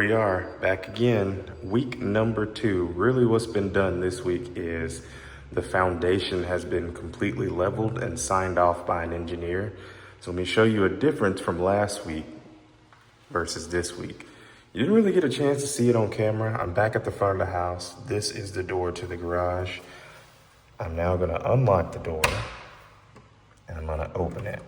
we are, back again, week number 2. Really what's been done this week is the foundation has been completely leveled and signed off by an engineer. So let me show you a difference from last week versus this week. You didn't really get a chance to see it on camera. I'm back at the front of the house. This is the door to the garage. I'm now gonna unlock the door and I'm gonna open it.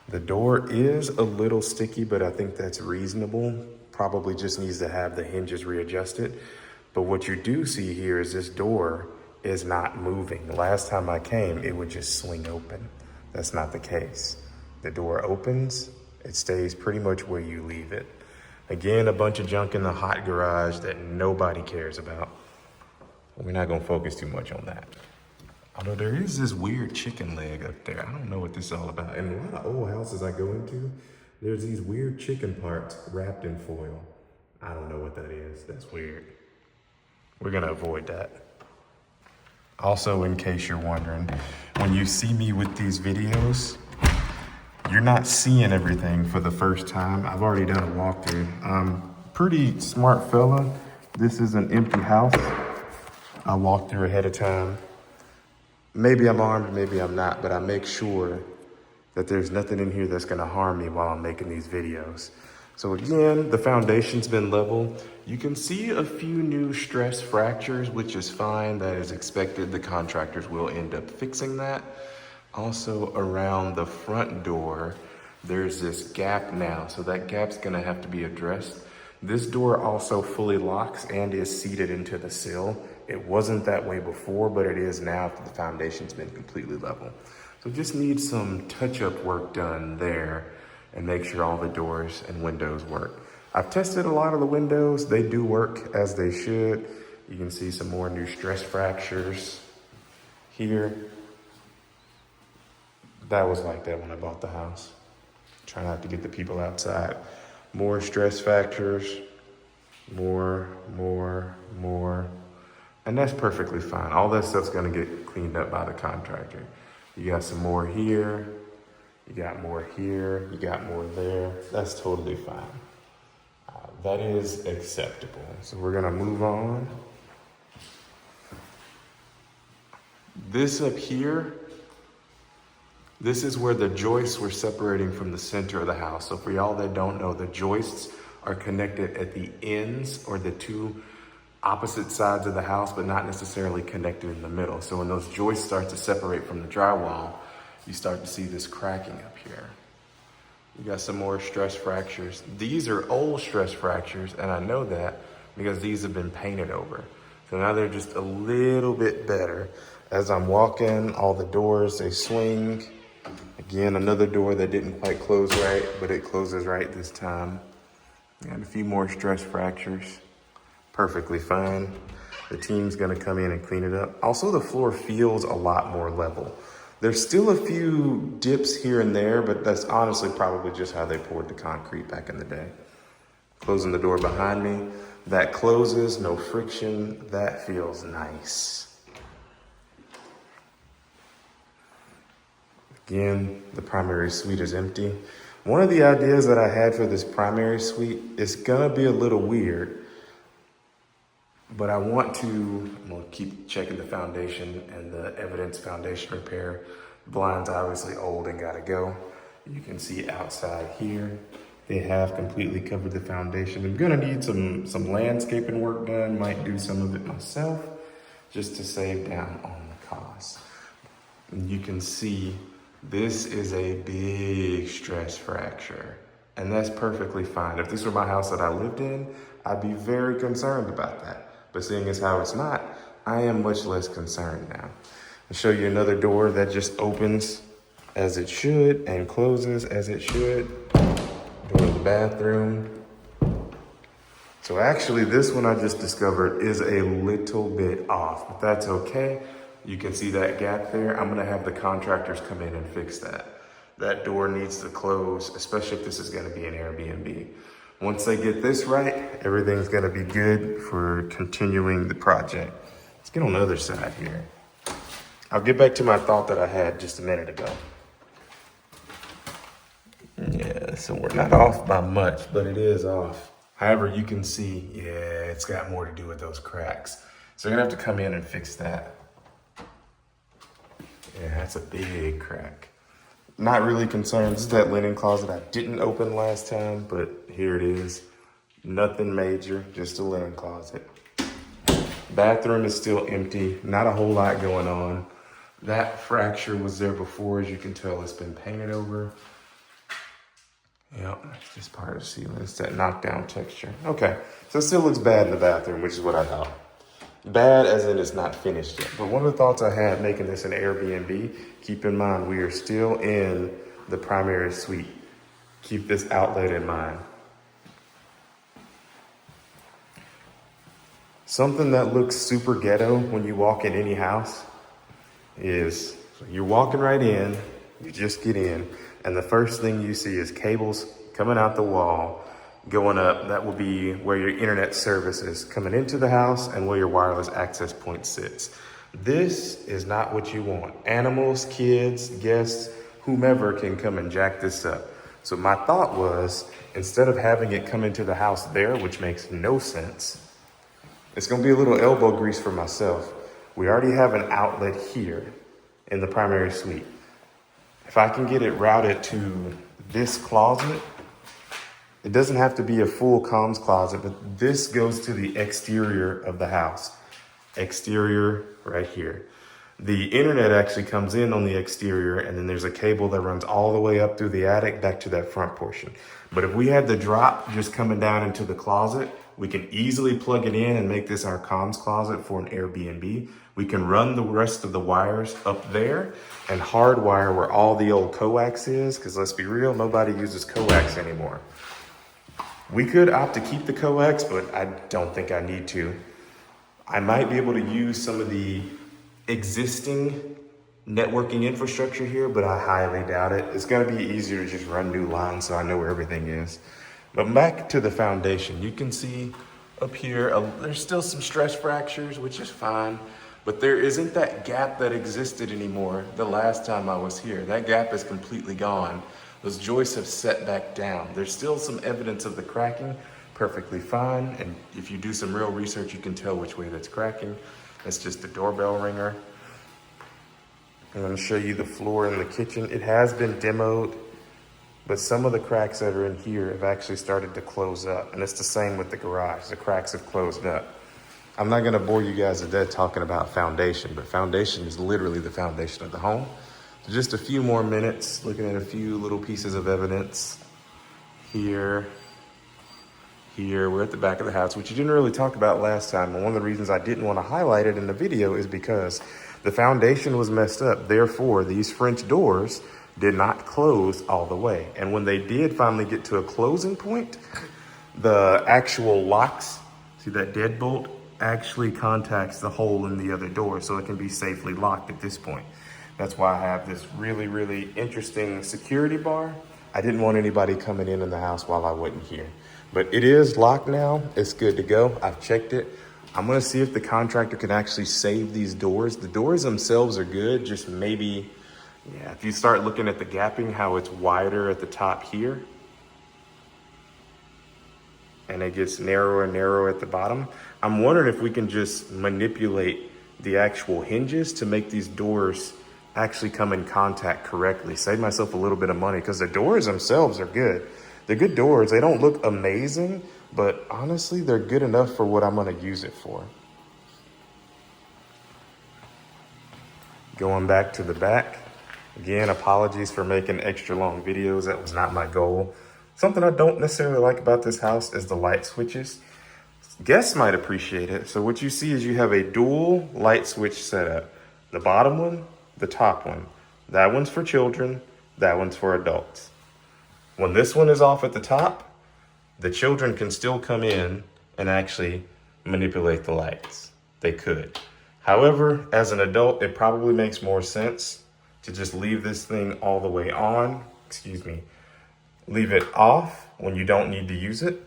The door is a little sticky, but I think that's reasonable. Probably just needs to have the hinges readjusted. But what you do see here is this door is not moving. Last time I came, it would just swing open. That's not the case. The door opens, it stays pretty much where you leave it. Again, a bunch of junk in the hot garage that nobody cares about. We're not gonna focus too much on that. Although there is this weird chicken leg up there. I don't know what this is all about. And a lot of old houses I go into, there's these weird chicken parts wrapped in foil. I don't know what that is. That's weird. We're gonna avoid that. Also, in case you're wondering, when you see me with these videos, you're not seeing everything for the first time. I've already done a walkthrough. I'm pretty smart fella. This is an empty house. I walked through ahead of time. Maybe I'm armed, maybe I'm not, but I make sure that there's nothing in here that's gonna harm me while I'm making these videos. So again, the foundation's been leveled. You can see a few new stress fractures, which is fine, that is expected. The contractors will end up fixing that. Also around the front door, there's this gap now, so that gap's gonna have to be addressed. This door also fully locks and is seated into the sill. It wasn't that way before, but it is now after the foundation's been completely level. So just need some touch-up work done there and make sure all the doors and windows work. I've tested a lot of the windows. They do work as they should. You can see some more new stress fractures here. That was like that when I bought the house. Try not to get the people outside. More stress fractures, more. And that's perfectly fine. All that stuff's gonna get cleaned up by the contractor. You got some more here, you got more here, you got more there. That's totally fine. That is acceptable. So we're gonna move on. This up here, this is where the joists were separating from the center of the house. So for y'all that don't know, the joists are connected at the ends or the two opposite sides of the house, but not necessarily connected in the middle. So when those joists start to separate from the drywall, you start to see this cracking up here. You got some more stress fractures. These are old stress fractures, and I know that because these have been painted over. So now they're just a little bit better. As I'm walking, all the doors, they swing. Again, another door that didn't quite close right, but it closes right this time. And a few more stress fractures. Perfectly fine. The team's gonna come in and clean it up. Also, the floor feels a lot more level. There's still a few dips here and there, but that's honestly probably just how they poured the concrete back in the day. Closing the door behind me. That closes, no friction. That feels nice. Again, the primary suite is empty. One of the ideas that I had for this primary suite is gonna be a little weird, but I'm gonna keep checking the foundation and the evidence foundation repair. The blind's obviously old and gotta go. You can see outside here, they have completely covered the foundation. I'm gonna need some landscaping work done, might do some of it myself, just to save down on the cost. And you can see this is a big stress fracture, and that's perfectly fine. If this were my house that I lived in, I'd be very concerned about that. But seeing as how it's not, I am much less concerned now. I'll show you another door that just opens as it should and closes as it should. Door to the bathroom. So actually this one I just discovered is a little bit off, but that's okay. You can see that gap there. I'm gonna have the contractors come in and fix that. That door needs to close, especially if this is gonna be an Airbnb. Once they get this right, everything's gonna be good for continuing the project. Let's get on the other side here. I'll get back to my thought that I had just a minute ago. Yeah, So we're not off by much, but it is off. However, you can see, yeah, it's got more to do with those cracks. So you're gonna have to come in and fix that. Yeah, that's a big crack. Not really concerned. This is that linen closet I didn't open last time, but here it is. Nothing major, just a linen closet. Bathroom is still empty. Not a whole lot going on. That fracture was there before. As you can tell, it's been painted over. Yep, that's just part of the ceiling. It's that knockdown texture. Okay, so it still looks bad in the bathroom, which is what I thought. Bad as in it's not finished yet. But one of the thoughts I had making this an Airbnb, keep in mind we are still in the primary suite. Keep this outlet in mind. Something that looks super ghetto when you walk in any house is you're walking right in, you just get in, and the first thing you see is cables coming out the wall, going up. That will be where your internet service is coming into the house and where your wireless access point sits. This is not what you want. Animals, kids, guests, whomever can come and jack this up. So my thought was, instead of having it come into the house there, which makes no sense, it's gonna be a little elbow grease for myself. We already have an outlet here in the primary suite. If I can get it routed to this closet, it doesn't have to be a full comms closet, but this goes to the exterior of the house. Exterior right here. The internet actually comes in on the exterior, and then there's a cable that runs all the way up through the attic back to that front portion. But if we had the drop just coming down into the closet, we can easily plug it in and make this our comms closet for an Airbnb. We can run the rest of the wires up there and hardwire where all the old coax is, because let's be real, nobody uses coax anymore. We could opt to keep the coax, but I don't think I need to. I might be able to use some of the existing networking infrastructure here, but I highly doubt it. It's gonna be easier to just run new lines so I know where everything is. But back to the foundation, you can see up here, there's still some stress fractures, which is fine, but there isn't that gap that existed anymore the last time I was here. That gap is completely gone. Those joists have set back down. There's still some evidence of the cracking, perfectly fine. And if you do some real research, you can tell which way that's cracking. That's just the doorbell ringer. I'm gonna show you the floor in the kitchen. It has been demoed, but some of the cracks that are in here have actually started to close up. And it's the same with the garage. The cracks have closed up. I'm not gonna bore you guys to death talking about foundation, but foundation is literally the foundation of the home. So just a few more minutes, looking at a few little pieces of evidence. Here, we're at the back of the house, which you didn't really talk about last time. And one of the reasons I didn't want to highlight it in the video is because the foundation was messed up. Therefore, these French doors did not close all the way. And when they did finally get to a closing point, the actual locks, see that deadbolt, actually contacts the hole in the other door, so it can be safely locked at this point. That's why I have this really, really interesting security bar. I didn't want anybody coming in the house while I wasn't here. But it is locked now. It's good to go. I've checked it. I'm gonna see if the contractor can actually save these doors. The doors themselves are good, just maybe, yeah, if you start looking at the gapping, how it's wider at the top here, and it gets narrower and narrower at the bottom. I'm wondering if we can just manipulate the actual hinges to make these doors actually come in contact correctly. Save myself a little bit of money, because the doors themselves are good. They're good doors. They don't look amazing, but honestly, they're good enough for what I'm gonna use it for. Going back to the back. Again, apologies for making extra long videos. That was not my goal. Something I don't necessarily like about this house is the light switches. Guests might appreciate it. So what you see is you have a dual light switch setup. The bottom one, the top one. That one's for children, that one's for adults. When this one is off at the top, the children can still come in and actually manipulate the lights. They could. However, as an adult, it probably makes more sense to just leave this thing all the way on, leave it off when you don't need to use it,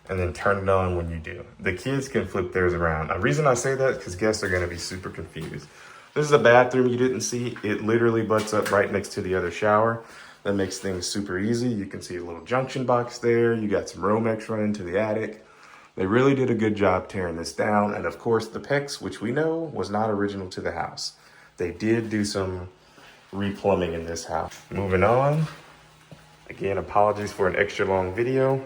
and then turn it on when you do. The kids can flip theirs around. The reason I say that is because guests are gonna be super confused. This is a bathroom you didn't see. It literally butts up right next to the other shower. That makes things super easy. You can see a little junction box there. You got some Romex running to the attic. They really did a good job tearing this down. And of course the PEX, which we know was not original to the house. They did do some replumbing in this house. Moving on. Again, apologies for an extra long video,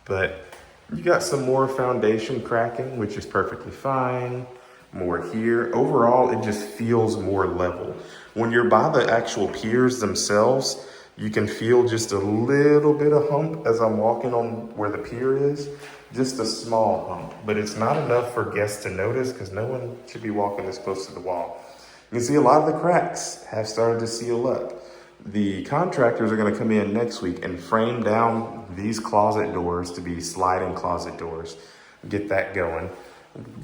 but you got some more foundation cracking, which is perfectly fine. More here. Overall, it just feels more level. When you're by the actual piers themselves, you can feel just a little bit of hump as I'm walking on where the pier is. Just a small hump, but it's not enough for guests to notice because no one should be walking this close to the wall. You can see a lot of the cracks have started to seal up. The contractors are going to come in next week and frame down these closet doors to be sliding closet doors. Get that going.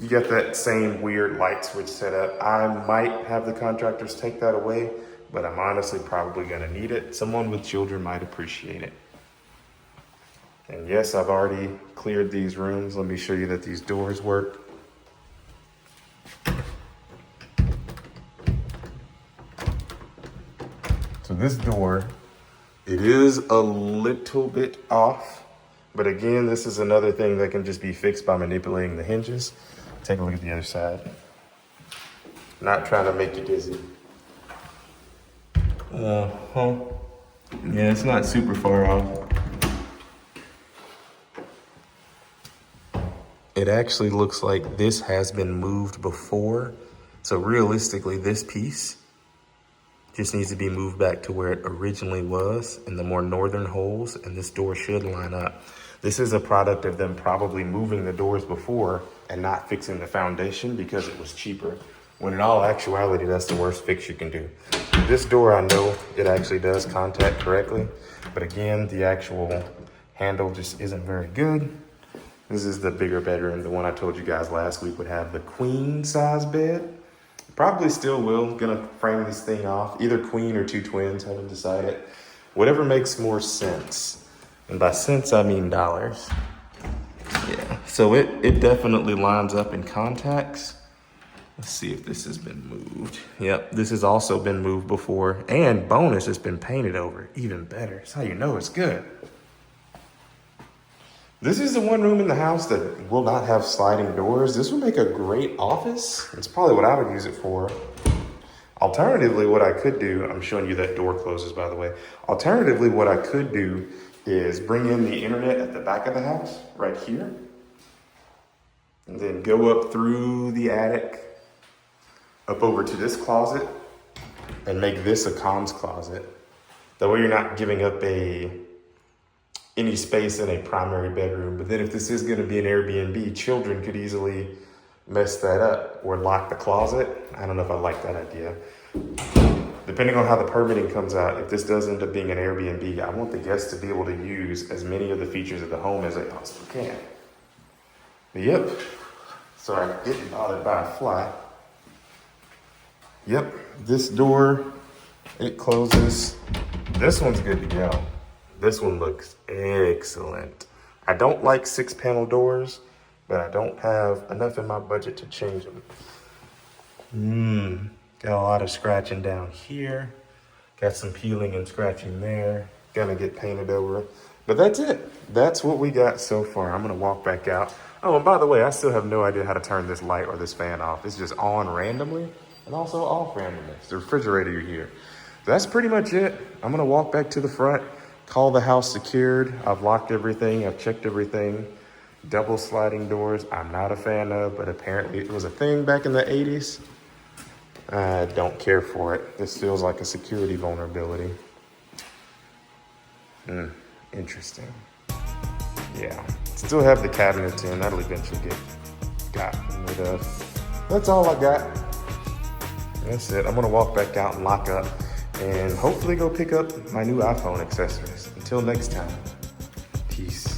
You got that same weird light switch set up. I might have the contractors take that away, but I'm honestly probably going to need it. Someone with children might appreciate it. And yes, I've already cleared these rooms. Let me show you that these doors work. So this door, it is a little bit off. But again, this is another thing that can just be fixed by manipulating the hinges. Take a look at the other side. Not trying to make you dizzy. Yeah, it's not super far off. It actually looks like this has been moved before. So realistically, this piece just needs to be moved back to where it originally was in the more northern holes, and this door should line up. This is a product of them probably moving the doors before and not fixing the foundation because it was cheaper. When in all actuality, that's the worst fix you can do. This door, I know it actually does contact correctly, but again, the actual handle just isn't very good. This is the bigger bedroom. The one I told you guys last week would have the queen size bed. Probably still will. Gonna frame this thing off. Either queen or two twins, haven't decided. Whatever makes more sense. And by cents, I mean dollars. Yeah, so it definitely lines up in contacts. Let's see if this has been moved. Yep, this has also been moved before. And bonus, it's been painted over. Even better. That's how you know it's good. This is the one room in the house that will not have sliding doors. This would make a great office. It's probably what I would use it for. Alternatively, what I could do, I'm showing you that door closes, by the way. Alternatively, what I could do is bring in the internet at the back of the house, right here. And then go up through the attic, up over to this closet, and make this a comms closet. That way you're not giving up any space in a primary bedroom. But then if this is gonna be an Airbnb, children could easily mess that up or lock the closet. I don't know if I like that idea. Depending on how the permitting comes out, if this does end up being an Airbnb, I want the guests to be able to use as many of the features of the home as they possibly can. But yep, sorry, I'm getting bothered by a fly. Yep, this door, it closes. This one's good to go. This one looks excellent. I don't like 6-panel doors, but I don't have enough in my budget to change them. Got a lot of scratching down here. Got some peeling and scratching there. Gonna get painted over. But that's it. That's what we got so far. I'm gonna walk back out. Oh, and by the way, I still have no idea how to turn this light or this fan off. It's just on randomly and also off randomly. It's the refrigerator you're here. So that's pretty much it. I'm gonna walk back to the front, call the house secured. I've locked everything, I've checked everything. Double sliding doors, I'm not a fan of, but apparently it was a thing back in the 80s. I don't care for it. This feels like a security vulnerability. Interesting. Yeah, still have the cabinets in. That'll eventually get gotten rid of. That's all I got. That's it. I'm gonna walk back out and lock up and hopefully go pick up my new iPhone accessories. Until next time, peace.